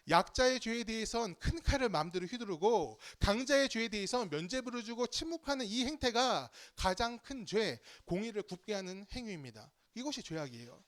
약자의 죄에 대해선 큰 칼을 마음대로 휘두르고 강자의 죄에 대해선 면죄부를 주고 침묵하는 이 행태가 가장 큰 죄, 공의를 굽게 하는 행위입니다. 이것이 죄악이에요.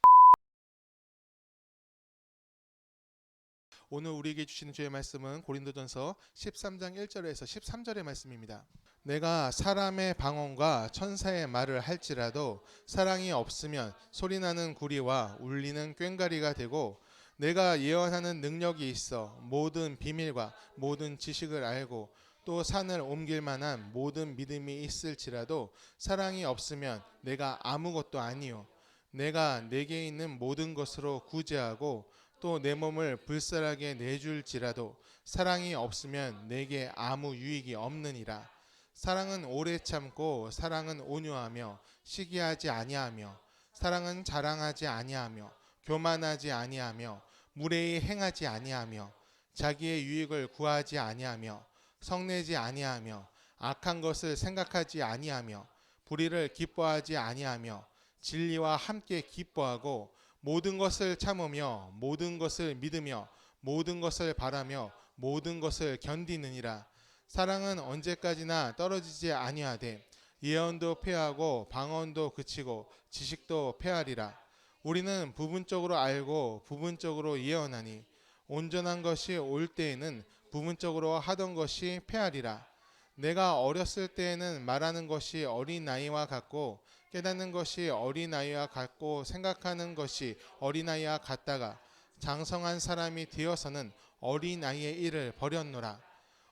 오늘 우리에게 주시는 주의 말씀은 고린도전서 13장 1절에서 13절의 말씀입니다. 내가 사람의 방언과 천사의 말을 할지라도 사랑이 없으면 소리나는 구리와 울리는 꽹과리가 되고, 내가 예언하는 능력이 있어 모든 비밀과 모든 지식을 알고 또 산을 옮길 만한 모든 믿음이 있을지라도 사랑이 없으면 내가 아무것도 아니요. 내가 내게 있는 모든 것으로 구제하고 또 내 몸을 불살하게 내줄지라도 사랑이 없으면 내게 아무 유익이 없느니라. 사랑은 오래 참고 사랑은 온유하며 시기하지 아니하며 사랑은 자랑하지 아니하며 교만하지 아니하며 무례히 행하지 아니하며 자기의 유익을 구하지 아니하며 성내지 아니하며 악한 것을 생각하지 아니하며 불의를 기뻐하지 아니하며 진리와 함께 기뻐하고 모든 것을 참으며 모든 것을 믿으며 모든 것을 바라며 모든 것을 견디느니라. 사랑은 언제까지나 떨어지지 아니하되 예언도 패하고 방언도 그치고 지식도 패하리라. 우리는 부분적으로 알고 부분적으로 예언하니 온전한 것이 올 때에는 부분적으로 하던 것이 패하리라. 내가 어렸을 때에는 말하는 것이 어린아이와 같고 깨닫는 것이 어린아이와 같고 생각하는 것이 어린아이와 같다가 장성한 사람이 되어서는 어린아이의 일을 버렸노라.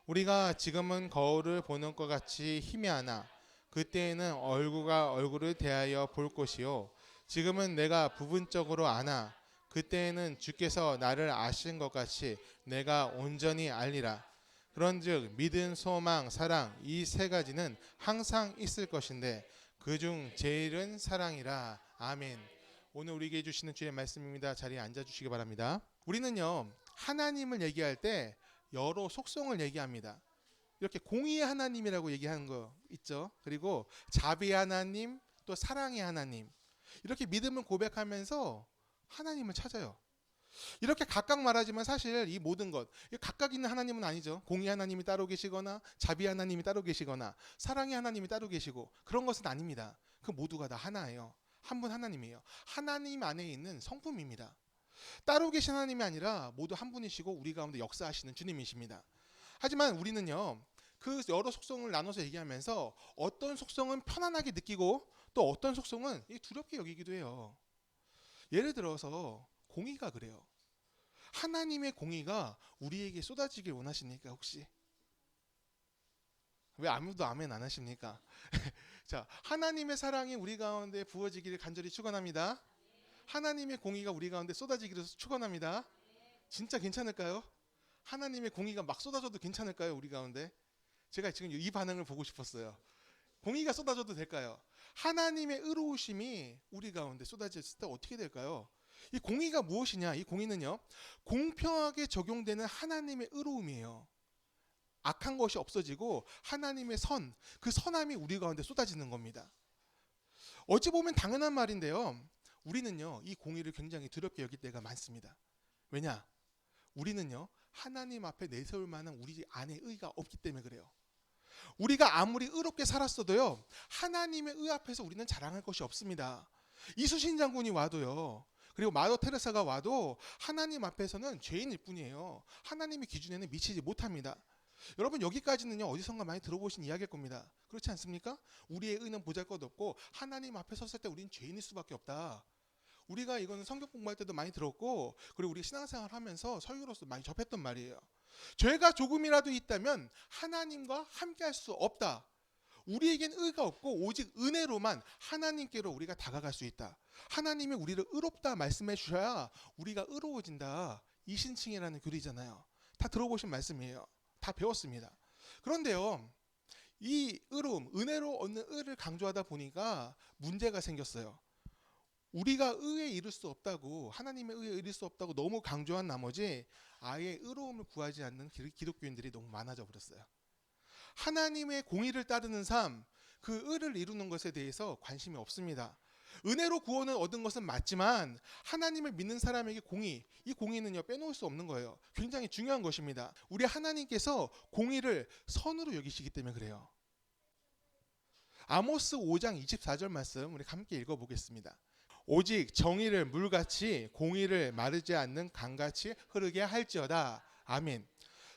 우리가 지금은 거울을 보는 것 같이 희미하나 그때에는 얼굴과 얼굴을 대하여 볼 것이요. 지금은 내가 부분적으로 아나 그때에는 주께서 나를 아신 것 같이 내가 온전히 알리라. 그런즉 믿음, 소망, 사랑 이 세 가지는 항상 있을 것인데 그중 제일은 사랑이라. 아멘. 오늘 우리에게 주시는 주의 말씀입니다. 자리에 앉아주시기 바랍니다. 우리는요, 하나님을 얘기할 때 여러 속성을 얘기합니다. 이렇게 공의의 하나님이라고 얘기하는 거 있죠. 그리고 자비의 하나님, 또 사랑의 하나님. 이렇게 믿음을 고백하면서 하나님을 찾아요. 이렇게 각각 말하지만 사실 이 모든 것, 각각 있는 하나님은 아니죠. 공의 하나님이 따로 계시거나 자비 하나님이 따로 계시거나 사랑의 하나님이 따로 계시고 그런 것은 아닙니다. 그 모두가 다 하나예요. 한 분 하나님이에요. 하나님 안에 있는 성품입니다. 따로 계신 하나님이 아니라 모두 한 분이시고 우리 가운데 역사하시는 주님이십니다. 하지만 우리는요, 그 여러 속성을 나눠서 얘기하면서 어떤 속성은 편안하게 느끼고 또 어떤 속성은 두렵게 여기기도 해요. 예를 들어서 공의가 그래요. 하나님의 공의가 우리에게 쏟아지길 원하십니까? 혹시? 왜 아무도 아멘 안 하십니까? 자, 하나님의 사랑이 우리 가운데 부어지기를 간절히 축원합니다. 하나님의 공의가 우리 가운데 쏟아지기를 축원합니다. 진짜 괜찮을까요? 하나님의 공의가 막 쏟아져도 괜찮을까요? 우리 가운데? 제가 지금 이 반응을 보고 싶었어요. 공의가 쏟아져도 될까요? 하나님의 의로우심이 우리 가운데 쏟아졌을 때 어떻게 될까요? 이 공의가 무엇이냐? 이 공의는요, 공평하게 적용되는 하나님의 의로움이에요. 악한 것이 없어지고 하나님의 선, 그 선함이 우리 가운데 쏟아지는 겁니다. 어찌 보면 당연한 말인데요, 우리는요, 이 공의를 굉장히 두렵게 여길 때가 많습니다. 왜냐? 우리는요, 하나님 앞에 내세울 만한 우리 안에 의가 없기 때문에 그래요. 우리가 아무리 의롭게 살았어도요, 하나님의 의 앞에서 우리는 자랑할 것이 없습니다. 이수신 장군이 와도요, 그리고 마더 테레사가 와도 하나님 앞에서는 죄인일 뿐이에요. 하나님의 기준에는 미치지 못합니다. 여러분, 여기까지는요, 어디선가 많이 들어보신 이야기일 겁니다. 그렇지 않습니까? 우리의 의는 보잘것없고 하나님 앞에 섰을 때 우리는 죄인일 수밖에 없다. 우리가 이거는 성경 공부할 때도 많이 들었고, 그리고 우리가 신앙생활 하면서 설교로서 많이 접했던 말이에요. 죄가 조금이라도 있다면 하나님과 함께할 수 없다. 우리에겐 의가 없고 오직 은혜로만 하나님께로 우리가 다가갈 수 있다. 하나님이 우리를 의롭다 말씀해 주셔야 우리가 의로워진다. 이신칭이라는 교리잖아요. 다 들어보신 말씀이에요. 다 배웠습니다. 그런데요, 이 의로움, 은혜로 얻는 의를 강조하다 보니까 문제가 생겼어요. 우리가 의에 이를 수 없다고, 하나님의 의에 이를 수 없다고 너무 강조한 나머지 아예 의로움을 구하지 않는 기독교인들이 너무 많아져 버렸어요. 하나님의 공의를 따르는 삶, 그 의를 이루는 것에 대해서 관심이 없습니다. 은혜로 구원을 얻은 것은 맞지만 하나님을 믿는 사람에게 공의, 이 공의는요 빼놓을 수 없는 거예요. 굉장히 중요한 것입니다. 우리 하나님께서 공의를 선으로 여기시기 때문에 그래요. 아모스 5장 24절 말씀 우리 함께 읽어보겠습니다. 오직 정의를 물같이 공의를 마르지 않는 강같이 흐르게 할지어다. 아멘.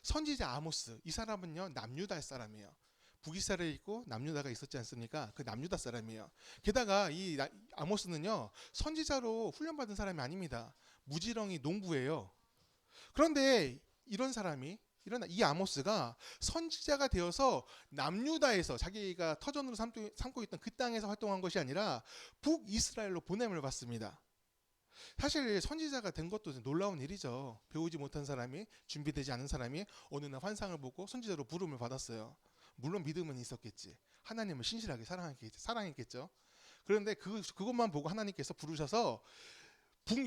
선지자 아모스, 이 사람은요 남유다 사람이에요. 북이스라엘에 있고 남유다가 있었지 않습니까? 그 남유다 사람이에요. 게다가 이 아모스는요 선지자로 훈련받은 사람이 아닙니다. 무지렁이 농부예요. 그런데 이런 사람이 이 아모스가 선지자가 되어서 남유다에서 자기가 터전으로 삼고 있던 그 땅에서 활동한 것이 아니라 북이스라엘로 보냄을 받습니다. 사실 선지자가 된 것도 놀라운 일이죠. 배우지 못한 사람이, 준비되지 않은 사람이 어느 날 환상을 보고 선지자로 부름을 받았어요. 물론 믿음은 있었겠지. 하나님을 신실하게 사랑했겠죠. 그런데 그것만 보고 하나님께서 부르셔서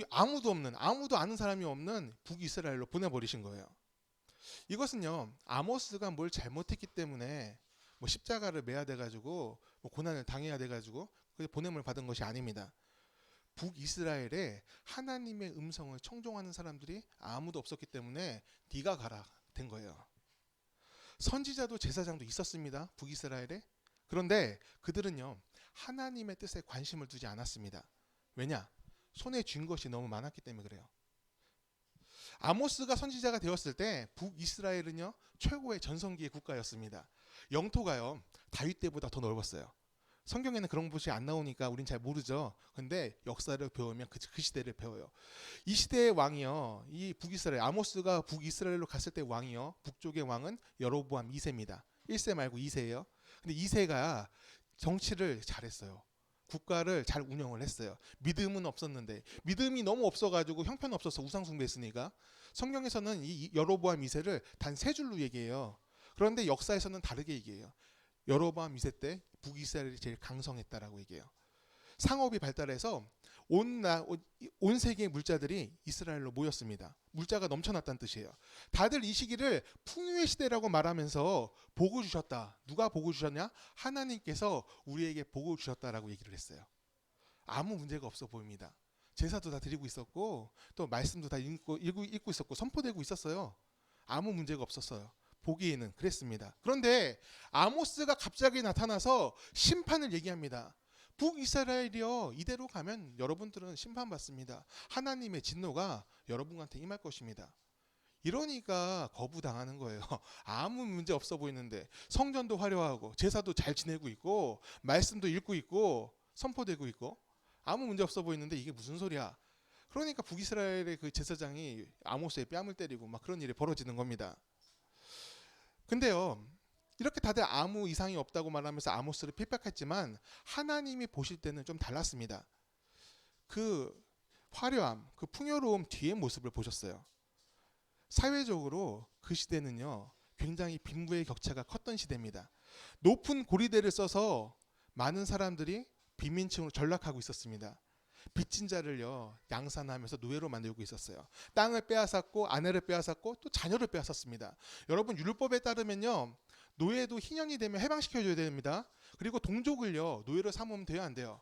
아무도 아는 사람이 없는 북이스라엘로 보내버리신 거예요. 이것은요 아모스가 뭘 잘못했기 때문에 뭐 십자가를 매야 돼가지고 뭐 고난을 당해야 돼가지고 보냄을 받은 것이 아닙니다. 북이스라엘에 하나님의 음성을 청종하는 사람들이 아무도 없었기 때문에 네가 가라 된 거예요. 선지자도 제사장도 있었습니다. 북이스라엘에. 그런데 그들은요 하나님의 뜻에 관심을 두지 않았습니다. 왜냐? 손에 쥔 것이 너무 많았기 때문에 그래요. 아모스가 선지자가 되었을 때 북이스라엘은요 최고의 전성기의 국가였습니다. 영토가요 다윗 때보다 더 넓었어요. 성경에는 그런 것이 안 나오니까 우린 잘 모르죠. 근데 역사를 배우면 그 시대를 배워요. 이 시대의 왕이요, 이 북이스라엘, 아모스가 북이스라엘로 갔을 때 왕이요, 북쪽의 왕은 여로보암 2세입니다. 1세 말고 2세예요. 근데 2세가 정치를 잘했어요. 국가를 잘 운영을 했어요. 믿음은 없었는데 믿음이 너무 없어가지고 형편없어서 우상숭배했으니까 성경에서는 이 여로보암 2세를 단 세 줄로 얘기해요. 그런데 역사에서는 다르게 얘기해요. 여로보암 2세 때 북이스라엘이 제일 강성했다라고 얘기해요. 상업이 발달해서 온 세계의 물자들이 이스라엘로 모였습니다. 물자가 넘쳐났다는 뜻이에요. 다들 이 시기를 풍요의 시대라고 말하면서 복을 주셨다. 누가 복을 주셨냐? 하나님께서 우리에게 복을 주셨다라고 얘기를 했어요. 아무 문제가 없어 보입니다. 제사도 다 드리고 있었고 또 말씀도 다 읽고 있었고 선포되고 있었어요. 아무 문제가 없었어요. 보기에는 그랬습니다. 그런데 아모스가 갑자기 나타나서 심판을 얘기합니다. 북이스라엘이여 이대로 가면 여러분들은 심판받습니다. 하나님의 진노가 여러분한테 임할 것입니다. 이러니까 거부당하는 거예요. 아무 문제 없어 보이는데 성전도 화려하고 제사도 잘 지내고 있고 말씀도 읽고 있고 선포되고 있고 아무 문제 없어 보이는데 이게 무슨 소리야. 그러니까 북이스라엘의 그 제사장이 아모스의 뺨을 때리고 막 그런 일이 벌어지는 겁니다. 근데요 이렇게 다들 아무 이상이 없다고 말하면서 아모스를 핍박했지만 하나님이 보실 때는 좀 달랐습니다. 그 화려함, 그 풍요로움 뒤의 모습을 보셨어요. 사회적으로 그 시대는요 굉장히 빈부의 격차가 컸던 시대입니다. 높은 고리대를 써서 많은 사람들이 빈민층으로 전락하고 있었습니다. 빚진 자를요 양산하면서 노예로 만들고 있었어요. 땅을 빼앗았고 아내를 빼앗았고 또 자녀를 빼앗았습니다. 여러분 율법에 따르면요 노예도 희년이 되면 해방시켜줘야 됩니다. 그리고 동족을요 노예로 삼으면 돼요 안 돼요?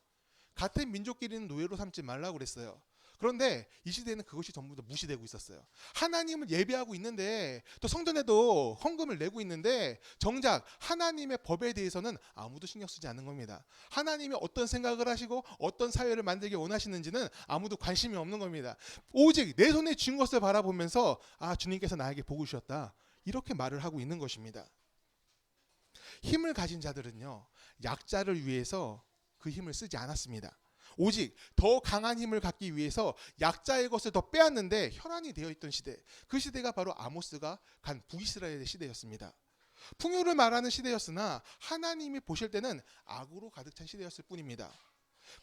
같은 민족끼리는 노예로 삼지 말라고 그랬어요. 그런데 이 시대에는 그것이 전부 다 무시되고 있었어요. 하나님을 예배하고 있는데 또 성전에도 헌금을 내고 있는데 정작 하나님의 법에 대해서는 아무도 신경 쓰지 않는 겁니다. 하나님이 어떤 생각을 하시고 어떤 사회를 만들기 원하시는지는 아무도 관심이 없는 겁니다. 오직 내 손에 쥔 것을 바라보면서 아 주님께서 나에게 복을 주셨다 이렇게 말을 하고 있는 것입니다. 힘을 가진 자들은요 약자를 위해서 그 힘을 쓰지 않았습니다. 오직 더 강한 힘을 갖기 위해서 약자의 것을 더 빼앗는데 혈안이 되어 있던 시대, 그 시대가 바로 아모스가 간 북이스라엘의 시대였습니다. 풍요를 말하는 시대였으나 하나님이 보실 때는 악으로 가득 찬 시대였을 뿐입니다.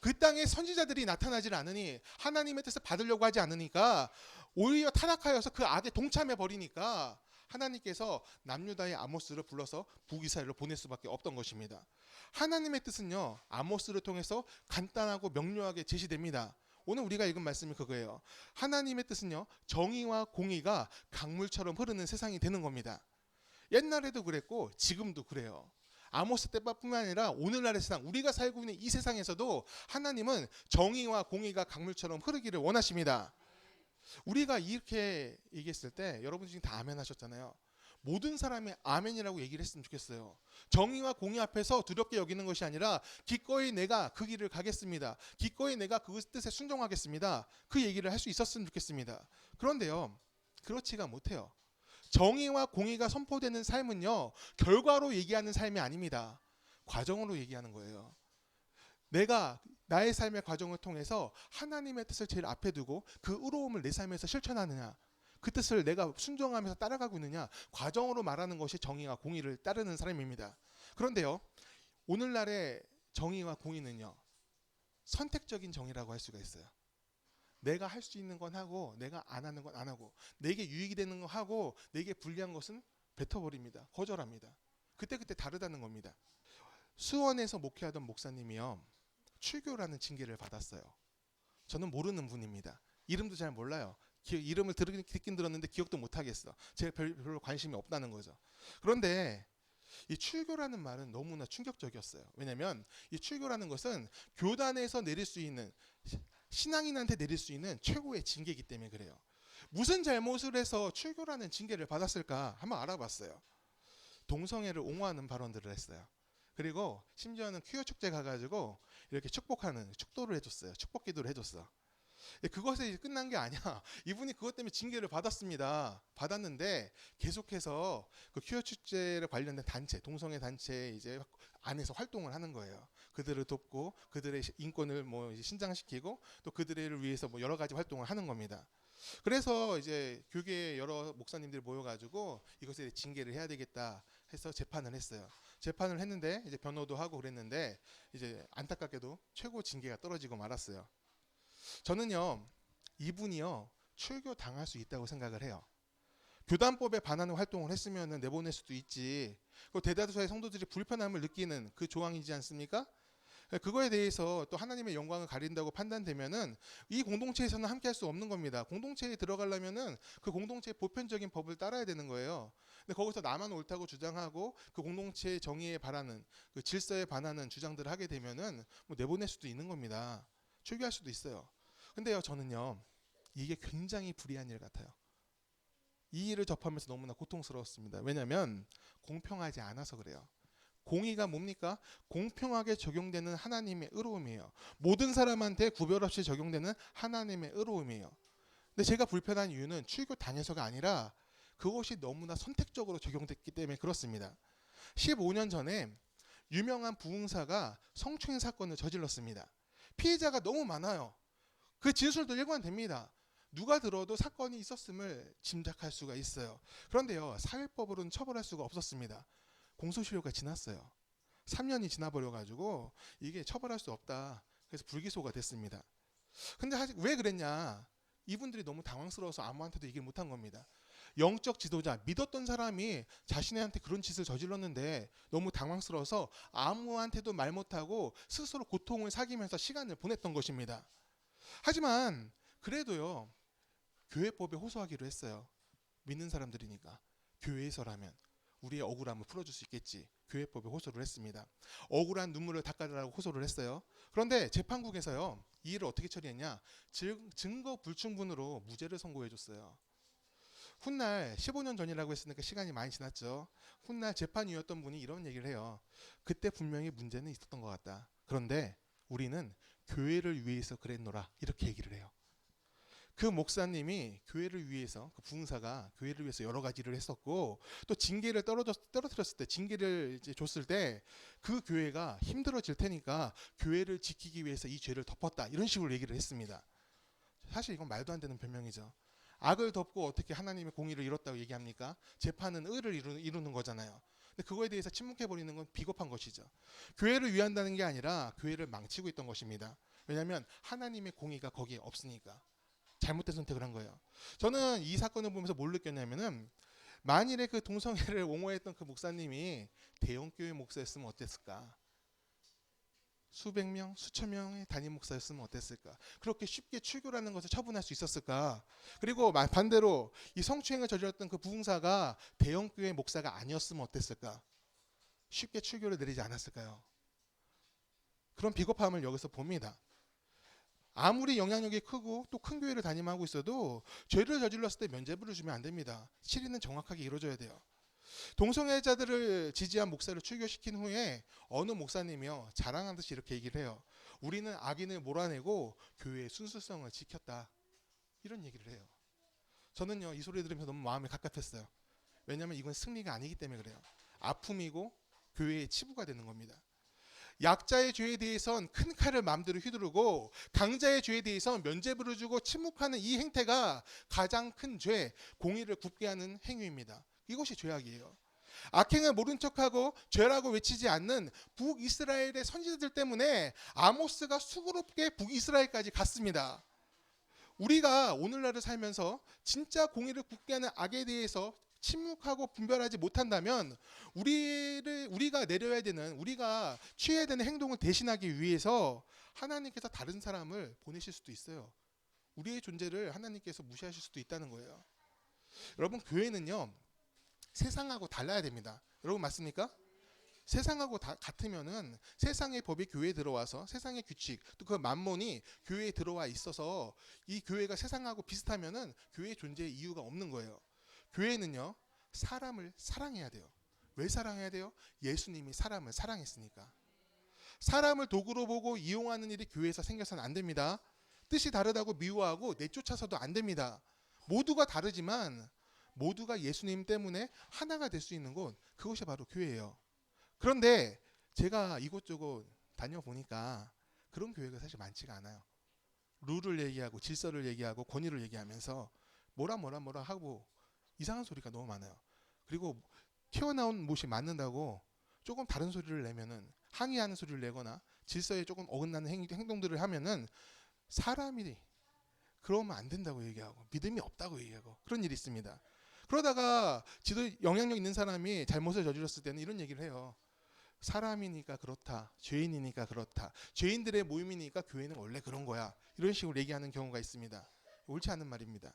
그 땅에 선지자들이 나타나질 않으니 하나님의 뜻을 받으려고 하지 않으니까 오히려 타락하여서 그 악에 동참해 버리니까 하나님께서 남유다의 아모스를 불러서 북이스라엘로 보낼 수밖에 없던 것입니다. 하나님의 뜻은요 아모스를 통해서 간단하고 명료하게 제시됩니다. 오늘 우리가 읽은 말씀이 그거예요. 하나님의 뜻은요 정의와 공의가 강물처럼 흐르는 세상이 되는 겁니다. 옛날에도 그랬고 지금도 그래요. 아모스 때뿐만 아니라 오늘날의 세상, 우리가 살고 있는 이 세상에서도 하나님은 정의와 공의가 강물처럼 흐르기를 원하십니다. 우리가 이렇게 얘기했을 때 여러분 지금 다 아멘 하셨잖아요. 모든 사람이 아멘이라고 얘기를 했으면 좋겠어요. 정의와 공의 앞에서 두렵게 여기는 것이 아니라 기꺼이 내가 그 길을 가겠습니다. 기꺼이 내가 그 뜻에 순종하겠습니다. 그 얘기를 할 수 있었으면 좋겠습니다. 그런데요, 그렇지가 못해요. 정의와 공의가 선포되는 삶은요, 결과로 얘기하는 삶이 아닙니다. 과정으로 얘기하는 거예요. 내가 나의 삶의 과정을 통해서 하나님의 뜻을 제일 앞에 두고 그 의로움을 내 삶에서 실천하느냐, 그 뜻을 내가 순종하면서 따라가고 있느냐, 과정으로 말하는 것이 정의와 공의를 따르는 사람입니다. 그런데요, 오늘날의 정의와 공의는요, 선택적인 정의라고 할 수가 있어요. 내가 할 수 있는 건 하고 내가 안 하는 건 안 하고, 내게 유익이 되는 거 하고 내게 불리한 것은 뱉어버립니다. 거절합니다. 그때그때 다르다는 겁니다. 수원에서 목회하던 목사님이요, 출교라는 징계를 받았어요. 저는 모르는 분입니다. 이름도 잘 몰라요. 이름을 듣긴 들었는데 기억도 못 하겠어. 제가 별로 관심이 없다는 거죠. 그런데 이 출교라는 말은 너무나 충격적이었어요. 왜냐하면 이 출교라는 것은 교단에서 내릴 수 있는, 신앙인한테 내릴 수 있는 최고의 징계이기 때문에 그래요. 무슨 잘못을 해서 출교라는 징계를 받았을까 한번 알아봤어요. 동성애를 옹호하는 발언들을 했어요. 그리고 심지어는 퀴어 축제 가가지고 이렇게 축복하는, 축도를 해줬어요. 축복 기도를 해줬어. 그것에 끝난 게 아니야. 이분이 그것 때문에 징계를 받았습니다. 받았는데 계속해서 그 퀴어 축제에 관련된 단체, 동성애 단체 이제 안에서 활동을 하는 거예요. 그들을 돕고 그들의 인권을 뭐 이제 신장시키고 또 그들을 위해서 뭐 여러 가지 활동을 하는 겁니다. 그래서 이제 교계 여러 목사님들이 모여가지고 이것에 징계를 해야 되겠다 해서 재판을 했어요. 재판을 했는데 이제 변호도 하고 그랬는데 이제 안타깝게도 최고 징계가 떨어지고 말았어요. 저는요, 이분이요, 출교 당할 수 있다고 생각을 해요. 교단법에 반하는 활동을 했으면 내보낼 수도 있지. 그 대다수의 성도들이 불편함을 느끼는 그 조항이지 않습니까? 그거에 대해서 또 하나님의 영광을 가린다고 판단되면은 이 공동체에서는 함께 할 수 없는 겁니다. 공동체에 들어가려면은 그 공동체의 보편적인 법을 따라야 되는 거예요. 근데 거기서 나만 옳다고 주장하고 그 공동체의 정의에 반하는, 그 질서에 반하는 주장들을 하게 되면은 뭐 내보낼 수도 있는 겁니다. 출교할 수도 있어요. 근데요, 저는요, 이게 굉장히 불의한 일 같아요. 이 일을 접하면서 너무나 고통스러웠습니다. 왜냐하면 공평하지 않아서 그래요. 공의가 뭡니까? 공평하게 적용되는 하나님의 의로움이에요. 모든 사람한테 구별 없이 적용되는 하나님의 의로움이에요. 근데 제가 불편한 이유는 출교 당해서가 아니라 그것이 너무나 선택적으로 적용됐기 때문에 그렇습니다. 15년 전에 유명한 부흥사가 성추행 사건을 저질렀습니다. 피해자가 너무 많아요. 그 진술도 일관됩니다. 누가 들어도 사건이 있었음을 짐작할 수가 있어요. 그런데요, 사회법으로는 처벌할 수가 없었습니다. 공소시효가 지났어요. 3년이 지나버려가지고 이게 처벌할 수 없다. 그래서 불기소가 됐습니다. 근데 왜 그랬냐? 이분들이 너무 당황스러워서 아무한테도 얘기를 못한 겁니다. 영적 지도자, 믿었던 사람이 자신한테 그런 짓을 저질렀는데 너무 당황스러워서 아무한테도 말 못하고 스스로 고통을 사기면서 시간을 보냈던 것입니다. 하지만 그래도요, 교회법에 호소하기로 했어요. 믿는 사람들이니까. 교회에서라면 우리의 억울함을 풀어줄 수 있겠지. 교회법에 호소를 했습니다. 억울한 눈물을 닦아달라고 호소를 했어요. 그런데 재판국에서요, 이 일을 어떻게 처리했냐? 증거 불충분으로 무죄를 선고해줬어요. 훗날 15년 전이라고 했으니까 시간이 많이 지났죠. 훗날 재판이었던 분이 이런 얘기를 해요. 그때 분명히 문제는 있었던 것 같다. 그런데 우리는 교회를 위해서 그랬노라. 이렇게 얘기를 해요. 그 목사님이 교회를 위해서, 그 부흥사가 교회를 위해서 여러 가지 일을 했었고, 또 징계를 떨어뜨렸을 때, 징계를 이제 줬을 때, 그 교회가 힘들어질 테니까 교회를 지키기 위해서 이 죄를 덮었다. 이런 식으로 얘기를 했습니다. 사실 이건 말도 안 되는 변명이죠. 악을 덮고 어떻게 하나님의 공의를 이뤘다고 얘기합니까? 재판은 의를 이루는 거잖아요. 근데 그거에 대해서 침묵해버리는 건 비겁한 것이죠. 교회를 위한다는 게 아니라 교회를 망치고 있던 것입니다. 왜냐하면 하나님의 공의가 거기에 없으니까. 잘못된 선택을 한 거예요. 저는 이 사건을 보면서 뭘 느꼈냐면은, 만일에 그 동성애를 옹호했던 그 목사님이 대형교회 목사였으면 어땠을까? 수백 명, 수천 명의 담임 목사였으면 어땠을까? 그렇게 쉽게 출교라는 것을 처분할 수 있었을까? 그리고 반대로 이 성추행을 저질렀던 그 부흥사가 대형교회 목사가 아니었으면 어땠을까? 쉽게 출교를 내리지 않았을까요? 그런 비겁함을 여기서 봅니다. 아무리 영향력이 크고 또 큰 교회를 담임하고 있어도 죄를 저질렀을 때 면죄부를 주면 안 됩니다. 치리는 정확하게 이루어져야 돼요. 동성애자들을 지지한 목사를 출교시킨 후에 어느 목사님이요 자랑하듯이 이렇게 얘기를 해요. 우리는 악인을 몰아내고 교회의 순수성을 지켰다. 이런 얘기를 해요. 저는요 이 소리 들으면서 너무 마음이 갑갑했어요. 왜냐하면 이건 승리가 아니기 때문에 그래요. 아픔이고 교회의 치부가 되는 겁니다. 약자의 죄에 대해선 큰 칼을 마음대로 휘두르고 강자의 죄에 대해선 면죄부를 주고 침묵하는 이 행태가 가장 큰 죄, 공의를 굽게 하는 행위입니다. 이것이 죄악이에요. 악행을 모른 척하고 죄라고 외치지 않는 북이스라엘의 선지자들 때문에 아모스가 수고롭게 북이스라엘까지 갔습니다. 우리가 오늘날을 살면서 진짜 공의를 굽게 하는 악에 대해서 침묵하고 분별하지 못한다면 우리가 내려야 되는, 우리가 취해야 되는 행동을 대신하기 위해서 하나님께서 다른 사람을 보내실 수도 있어요. 우리의 존재를 하나님께서 무시하실 수도 있다는 거예요. 여러분, 교회는요 세상하고 달라야 됩니다. 여러분 맞습니까? 세상하고 같으면은 세상의 법이 교회에 들어와서 세상의 규칙 또 그 만몬이 교회에 들어와 있어서 이 교회가 세상하고 비슷하면은 교회의 존재의 이유가 없는 거예요. 교회는요 사람을 사랑해야 돼요. 왜 사랑해야 돼요? 예수님이 사람을 사랑했으니까. 사람을 도구로 보고 이용하는 일이 교회에서 생겨서는 안 됩니다. 뜻이 다르다고 미워하고 내쫓아서도 안 됩니다. 모두가 다르지만 모두가 예수님 때문에 하나가 될 수 있는 곳, 그것이 바로 교회예요. 그런데 제가 이곳저곳 다녀보니까 그런 교회가 사실 많지가 않아요. 룰을 얘기하고 질서를 얘기하고 권위를 얘기하면서 뭐라 하고 이상한 소리가 너무 많아요. 그리고 튀어나온 못이 맞는다고 조금 다른 소리를 내면은 항의하는 소리를 내거나 질서에 조금 어긋나는 행동들을 하면은 사람이 그러면 안 된다고 얘기하고 믿음이 없다고 얘기하고 그런 일이 있습니다. 그러다가 지도 영향력 있는 사람이 잘못을 저질렀을 때는 이런 얘기를 해요. 사람이니까 그렇다. 죄인이니까 그렇다. 죄인들의 모임이니까 교회는 원래 그런 거야. 이런 식으로 얘기하는 경우가 있습니다. 옳지 않은 말입니다.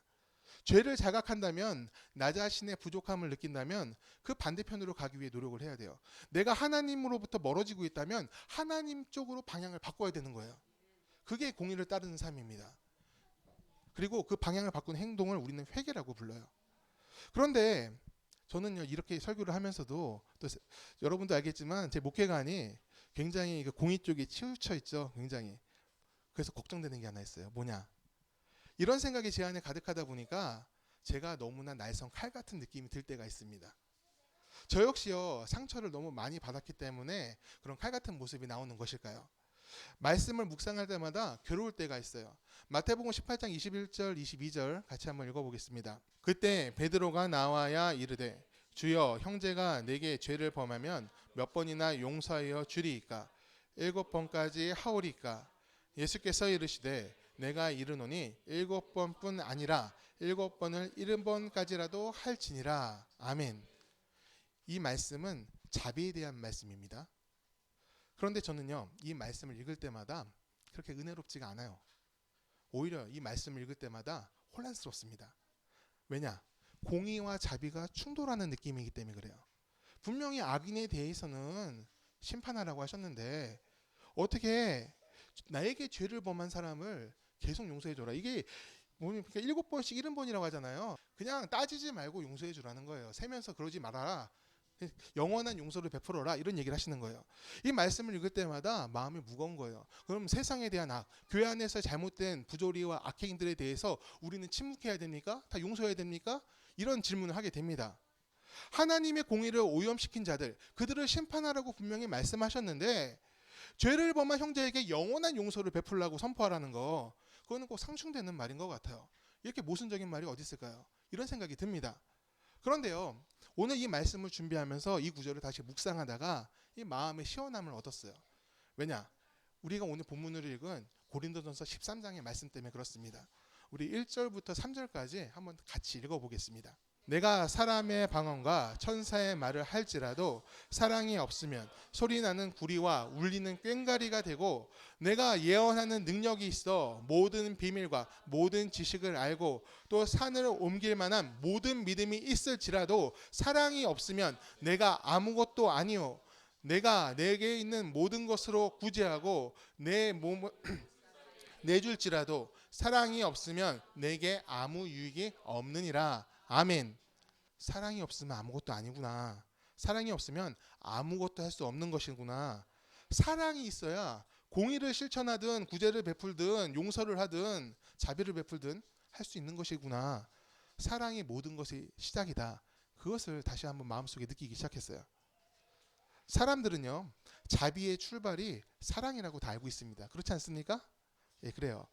죄를 자각한다면 나 자신의 부족함을 느낀다면 그 반대편으로 가기 위해 노력을 해야 돼요. 내가 하나님으로부터 멀어지고 있다면 하나님 쪽으로 방향을 바꿔야 되는 거예요. 그게 공의를 따르는 삶입니다. 그리고 그 방향을 바꾸는 행동을 우리는 회개라고 불러요. 그런데 저는요 이렇게 설교를 하면서도 또 여러분도 알겠지만 제 목회관이 굉장히 그 공의 쪽에 치우쳐 있죠. 굉장히. 그래서 걱정되는 게 하나 있어요. 뭐냐? 이런 생각이 제 안에 가득하다 보니까 제가 너무나 날선 칼 같은 느낌이 들 때가 있습니다. 저 역시요 상처를 너무 많이 받았기 때문에 그런 칼 같은 모습이 나오는 것일까요? 말씀을 묵상할 때마다 괴로울 때가 있어요. 마태복음 18장 21절 22절 같이 한번 읽어보겠습니다. 그때 베드로가 나와야 이르되 주여 형제가 내게 죄를 범하면 몇 번이나 용서하여 주리이까 7번까지 하오리까. 예수께서 이르시되 내가 이르노니 7번뿐 아니라 7번을 70번까지라도 할지니라. 아멘. 이 말씀은 자비에 대한 말씀입니다. 그런데 저는요 이 말씀을 읽을 때마다 그렇게 은혜롭지가 않아요. 오히려 이 말씀을 읽을 때마다 혼란스럽습니다. 왜냐? 공의와 자비가 충돌하는 느낌이기 때문에 그래요. 분명히 악인에 대해서는 심판하라고 하셨는데 어떻게 나에게 죄를 범한 사람을 계속 용서해줘라. 이게 그러니까 7번씩 70번이라고 하잖아요. 그냥 따지지 말고 용서해주라는 거예요. 세면서 그러지 말아라. 영원한 용서를 베풀어라 이런 얘기를 하시는 거예요. 이 말씀을 읽을 때마다 마음이 무거운 거예요. 그럼 세상에 대한 악, 교회 안에서 잘못된 부조리와 악행들에 대해서 우리는 침묵해야 됩니까? 다 용서해야 됩니까? 이런 질문을 하게 됩니다. 하나님의 공의를 오염시킨 자들, 그들을 심판하라고 분명히 말씀하셨는데 죄를 범한 형제에게 영원한 용서를 베풀라고 선포하라는 거, 그거는 꼭 상충되는 말인 것 같아요. 이렇게 모순적인 말이 어디 있을까요? 이런 생각이 듭니다. 그런데요, 오늘 이 말씀을 준비하면서 이 구절을 다시 묵상하다가 이 마음의 시원함을 얻었어요. 왜냐? 우리가 오늘 본문을 읽은 고린도전서 13장의 말씀 때문에 그렇습니다. 우리 1절부터 3절까지 한번 같이 읽어보겠습니다. 내가 사람의 방언과 천사의 말을 할지라도 사랑이 없으면 소리나는 구리와 울리는 꽹과리가 되고 내가 예언하는 능력이 있어 모든 비밀과 모든 지식을 알고 또 산을 옮길 만한 모든 믿음이 있을지라도 사랑이 없으면 내가 아무것도 아니요 내가 내게 있는 모든 것으로 구제하고 내 몸을 내줄지라도 사랑이 없으면 내게 아무 유익이 없느니라. 아멘. 사랑이 없으면 아무것도 아니구나. 사랑이 없으면 아무것도 할 수 없는 것이구나. 사랑이 있어야 공의를 실천하든 구제를 베풀든 용서를 하든 자비를 베풀든 할 수 있는 것이구나. 사랑이 모든 것의 시작이다. 그것을 다시 한번 마음속에 느끼기 시작했어요. 사람들은요, 자비의 출발이 사랑이라고 다 알고 있습니다. 그렇지 않습니까? 예, 그래요.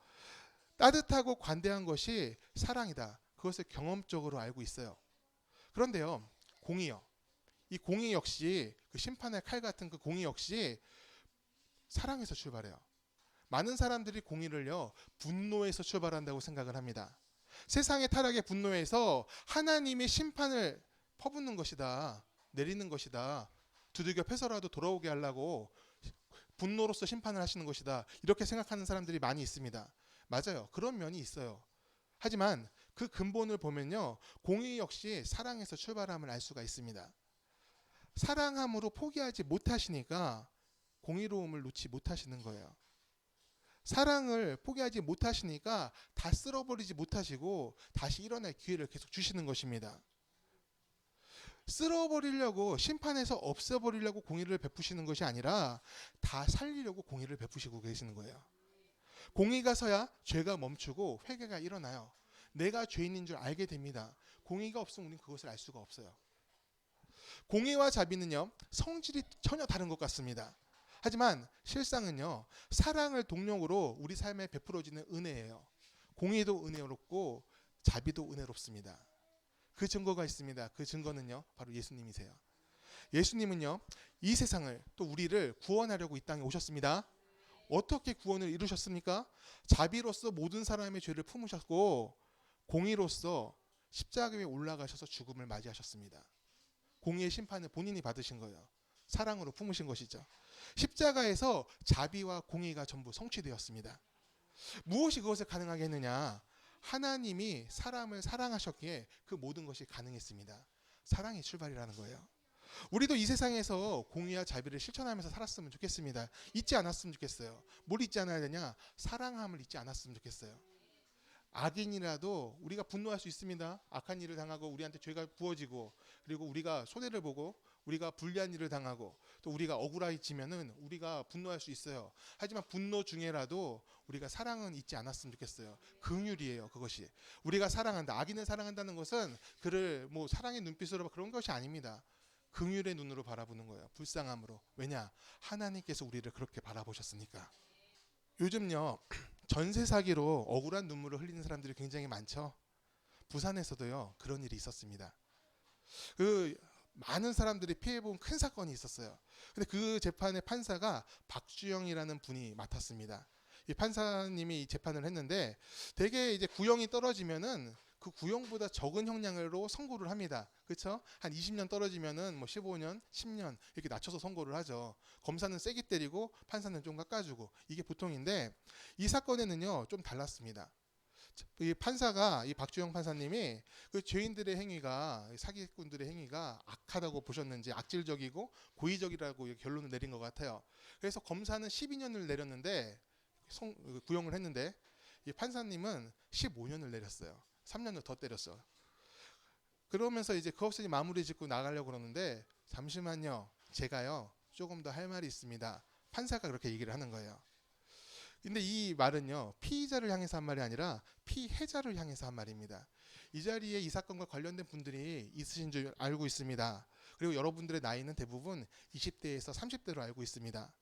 따뜻하고 관대한 것이 사랑이다. 그것을 경험적으로 알고 있어요. 그런데요, 공의요. 이 공의 역시 그 심판의 칼 같은 그 공의 역시 사랑에서 출발해요. 많은 사람들이 공의를요, 분노에서 출발한다고 생각을 합니다. 세상의 타락의 분노에서 하나님의 심판을 퍼붓는 것이다. 내리는 것이다. 두들겨 패서라도 돌아오게 하려고 분노로서 심판을 하시는 것이다. 이렇게 생각하는 사람들이 많이 있습니다. 맞아요. 그런 면이 있어요. 하지만 그 근본을 보면요, 공의 역시 사랑에서 출발함을 알 수가 있습니다. 사랑함으로 포기하지 못하시니까 공의로움을 놓지 못하시는 거예요. 사랑을 포기하지 못하시니까 다 쓸어버리지 못하시고 다시 일어날 기회를 계속 주시는 것입니다. 쓸어버리려고, 심판에서 없애버리려고 공의를 베푸시는 것이 아니라 다 살리려고 공의를 베푸시고 계시는 거예요. 공의가 서야 죄가 멈추고 회개가 일어나요. 내가 죄인인 줄 알게 됩니다. 공의가 없으면 우리는 그것을 알 수가 없어요. 공의와 자비는요, 성질이 전혀 다른 것 같습니다. 하지만 실상은요, 사랑을 동력으로 우리 삶에 베풀어지는 은혜예요. 공의도 은혜롭고 자비도 은혜롭습니다. 그 증거가 있습니다. 그 증거는요, 바로 예수님이세요. 예수님은요, 이 세상을 또 우리를 구원하려고 이 땅에 오셨습니다. 어떻게 구원을 이루셨습니까? 자비로서 모든 사람의 죄를 품으셨고 공의로서 십자가에 올라가셔서 죽음을 맞이하셨습니다. 공의의 심판을 본인이 받으신 거예요. 사랑으로 품으신 것이죠. 십자가에서 자비와 공의가 전부 성취되었습니다. 무엇이 그것을 가능하게 했느냐? 하나님이 사람을 사랑하셨기에 그 모든 것이 가능했습니다. 사랑이 출발이라는 거예요. 우리도 이 세상에서 공의와 자비를 실천하면서 살았으면 좋겠습니다. 잊지 않았으면 좋겠어요. 뭘 잊지 않아야 되냐? 사랑함을 잊지 않았으면 좋겠어요. 악인이라도 우리가 분노할 수 있습니다. 악한 일을 당하고 우리한테 죄가 부어지고, 그리고 우리가 손해를 보고 우리가 불리한 일을 당하고 또 우리가 억울해지면은 우리가 분노할 수 있어요. 하지만 분노 중에라도 우리가 사랑은 잊지 않았으면 좋겠어요. 긍휼이에요. 그것이 우리가 사랑한다, 악인을 사랑한다는 것은 그를 뭐 사랑의 눈빛으로 그런 것이 아닙니다. 긍휼의 눈으로 바라보는 거예요. 불쌍함으로. 왜냐? 하나님께서 우리를 그렇게 바라보셨으니까. 요즘요, 전세 사기로 억울한 눈물을 흘리는 사람들이 굉장히 많죠. 부산에서도요, 그런 일이 있었습니다. 그 많은 사람들이 피해본 큰 사건이 있었어요. 근데 그 재판의 판사가 박주영이라는 분이 맡았습니다. 이 판사님이 이 재판을 했는데 대개 이제 구형이 떨어지면은 그 구형보다 적은 형량으로 선고를 합니다. 그렇죠? 한 20년 떨어지면은 뭐 15년, 10년 이렇게 낮춰서 선고를 하죠. 검사는 세게 때리고 판사는 좀 깎아주고 이게 보통인데 이 사건에는요 좀 달랐습니다. 이 판사가, 이 박주영 판사님이 그 죄인들의 행위가, 사기꾼들의 행위가 악하다고 보셨는지 악질적이고 고의적이라고 결론을 내린 것 같아요. 그래서 검사는 12년을 내렸는데 구형을 했는데 이 판사님은 15년을 내렸어요. 3년을 더 때렸어요. 그러면서 이제 그것을 마무리 짓고 나가려고 그러는데 잠시만요. 제가요 조금 더 할 말이 있습니다. 판사가 그렇게 얘기를 하는 거예요. 근데 이 말은요 피의자를 향해서 한 말이 아니라 피해자를 향해서 한 말입니다. 이 자리에 이 사건과 관련된 분들이 있으신 줄 알고 있습니다. 그리고 여러분들의 나이는 대부분 20대에서 30대로 알고 있습니다.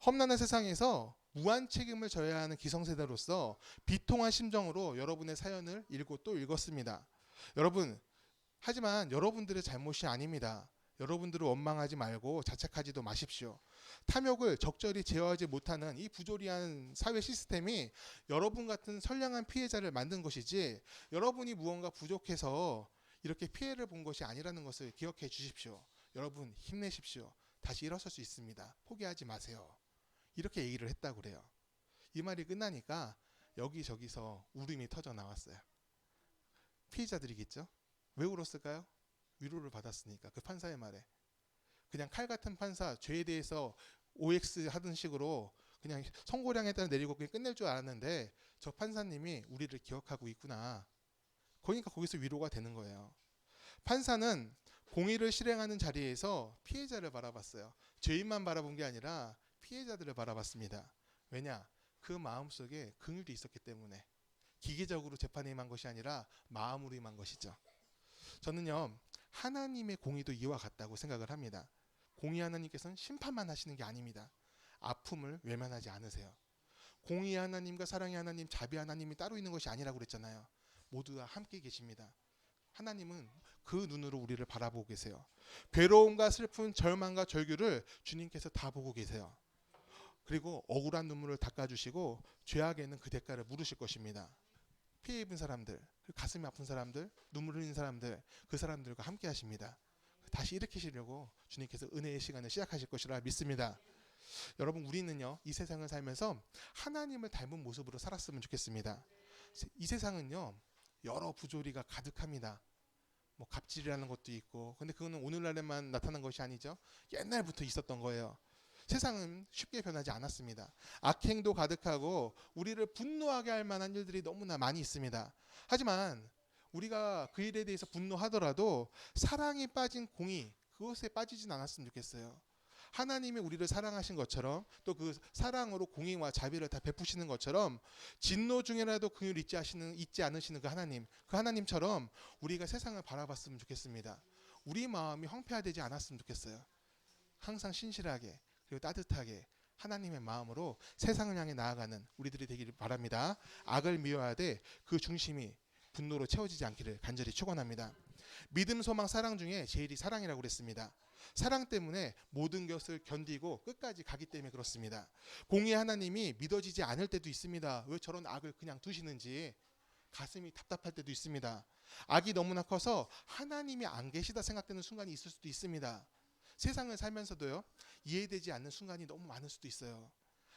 험난한 세상에서 무한 책임을 져야 하는 기성세대로서 비통한 심정으로 여러분의 사연을 읽고 또 읽었습니다. 여러분, 하지만 여러분들의 잘못이 아닙니다. 여러분들을 원망하지 말고 자책하지도 마십시오. 탐욕을 적절히 제어하지 못하는 이 부조리한 사회 시스템이 여러분 같은 선량한 피해자를 만든 것이지 여러분이 무언가 부족해서 이렇게 피해를 본 것이 아니라는 것을 기억해 주십시오. 여러분 힘내십시오. 다시 일어설 수 있습니다. 포기하지 마세요. 이렇게 얘기를 했다고 그래요. 이 말이 끝나니까 여기저기서 울음이 터져 나왔어요. 피해자들이겠죠? 왜 울었을까요? 위로를 받았으니까, 그 판사의 말에. 그냥 칼 같은 판사, 죄에 대해서 OX 하던 식으로 그냥 선고량에 따라 내리고 그냥 끝낼 줄 알았는데 저 판사님이 우리를 기억하고 있구나. 그러니까 거기서 위로가 되는 거예요. 판사는 공의를 실행하는 자리에서 피해자를 바라봤어요. 죄인만 바라본 게 아니라 피해자들을 바라봤습니다. 왜냐? 그 마음속에 긍휼이 있었기 때문에. 기계적으로 재판에 임한 것이 아니라 마음으로 임한 것이죠. 저는요, 하나님의 공의도 이와 같다고 생각을 합니다. 공의 하나님께서는 심판만 하시는 게 아닙니다. 아픔을 외면하지 않으세요. 공의 하나님과 사랑의 하나님, 자비 하나님이 따로 있는 것이 아니라고 그랬잖아요. 모두 다 함께 계십니다. 하나님은 그 눈으로 우리를 바라보고 계세요. 괴로움과 슬픔, 절망과 절규를 주님께서 다 보고 계세요. 그리고 억울한 눈물을 닦아주시고 죄악에 있는 그 대가를 물으실 것입니다. 피해 입은 사람들, 가슴이 아픈 사람들, 눈물 흘리는 사람들, 그 사람들과 함께 하십니다. 다시 일으키시려고 주님께서 은혜의 시간을 시작하실 것이라 믿습니다. 여러분, 우리는요, 이 세상을 살면서 하나님을 닮은 모습으로 살았으면 좋겠습니다. 이 세상은요, 여러 부조리가 가득합니다. 뭐 갑질이라는 것도 있고, 근데 그거는 오늘날에만 나타난 것이 아니죠. 옛날부터 있었던 거예요. 세상은 쉽게 변하지 않았습니다. 악행도 가득하고 우리를 분노하게 할 만한 일들이 너무나 많이 있습니다. 하지만 우리가 그 일에 대해서 분노하더라도 사랑이 빠진 공의, 그것에 빠지진 않았으면 좋겠어요. 하나님이 우리를 사랑하신 것처럼 또 그 사랑으로 공의와 자비를 다 베푸시는 것처럼 진노 중에라도 긍휼 잊지 않으시는 그 하나님처럼 우리가 세상을 바라봤으면 좋겠습니다. 우리 마음이 황폐화되지 않았으면 좋겠어요. 항상 신실하게 그리고 따뜻하게 하나님의 마음으로 세상을 향해 나아가는 우리들이 되기를 바랍니다. 악을 미워하되 그 중심이 분노로 채워지지 않기를 간절히 축원합니다. 믿음, 소망, 사랑 중에 제일이 사랑이라고 그랬습니다. 사랑 때문에 모든 것을 견디고 끝까지 가기 때문에 그렇습니다. 공의 하나님이 믿어지지 않을 때도 있습니다. 왜 저런 악을 그냥 두시는지 가슴이 답답할 때도 있습니다. 악이 너무나 커서 하나님이 안 계시다 생각되는 순간이 있을 수도 있습니다. 세상을 살면서도요, 이해되지 않는 순간이 너무 많을 수도 있어요.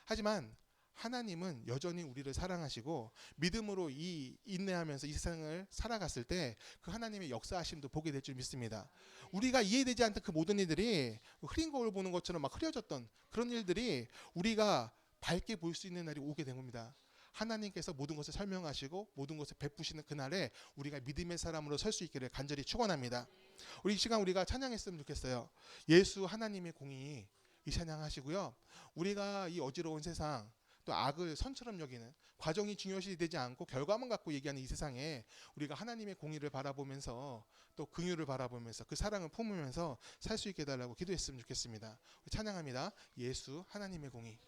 하지만 하나님은 여전히 우리를 사랑하시고 믿음으로 인내하면서 이 세상을 살아갔을 때 그 하나님의 역사하심도 보게 될 줄 믿습니다. 우리가 이해되지 않던 그 모든 일들이 흐린 거울 보는 것처럼 막 흐려졌던 그런 일들이 우리가 밝게 볼 수 있는 날이 오게 된 겁니다. 하나님께서 모든 것을 설명하시고 모든 것을 베푸시는 그날에 우리가 믿음의 사람으로 설 수 있기를 간절히 축원합니다. 우리 이 시간 우리가 찬양했으면 좋겠어요. 예수 하나님의 공의, 이 찬양하시고요. 우리가 이 어지러운 세상 또 악을 선처럼 여기는, 과정이 중요시 되지 않고 결과만 갖고 얘기하는 이 세상에 우리가 하나님의 공의를 바라보면서 또 긍휼을 바라보면서 그 사랑을 품으면서 살 수 있게 해달라고 기도했으면 좋겠습니다. 찬양합니다. 예수 하나님의 공의.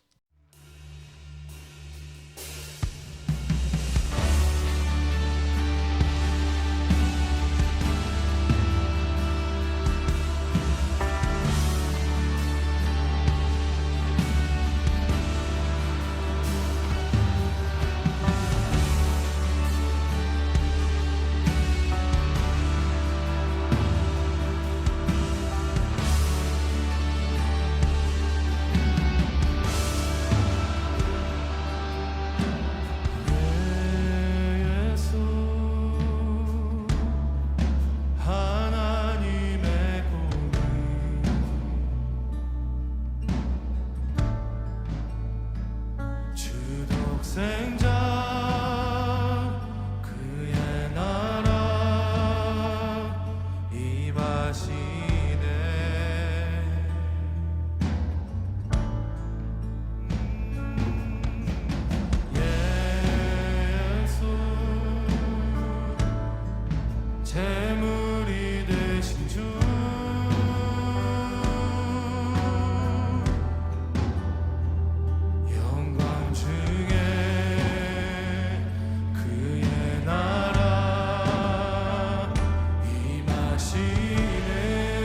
임하시네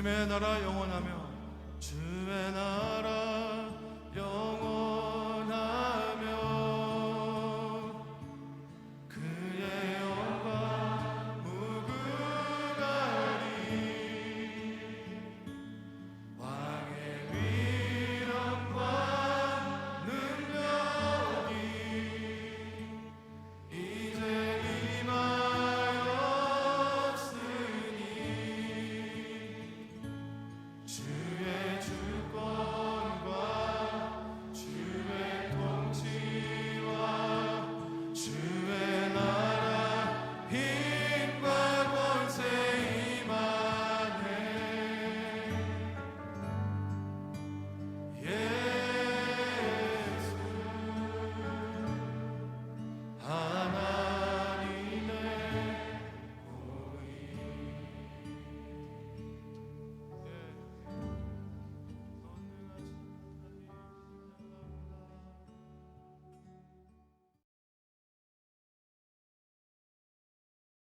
주님의 나라 영원하며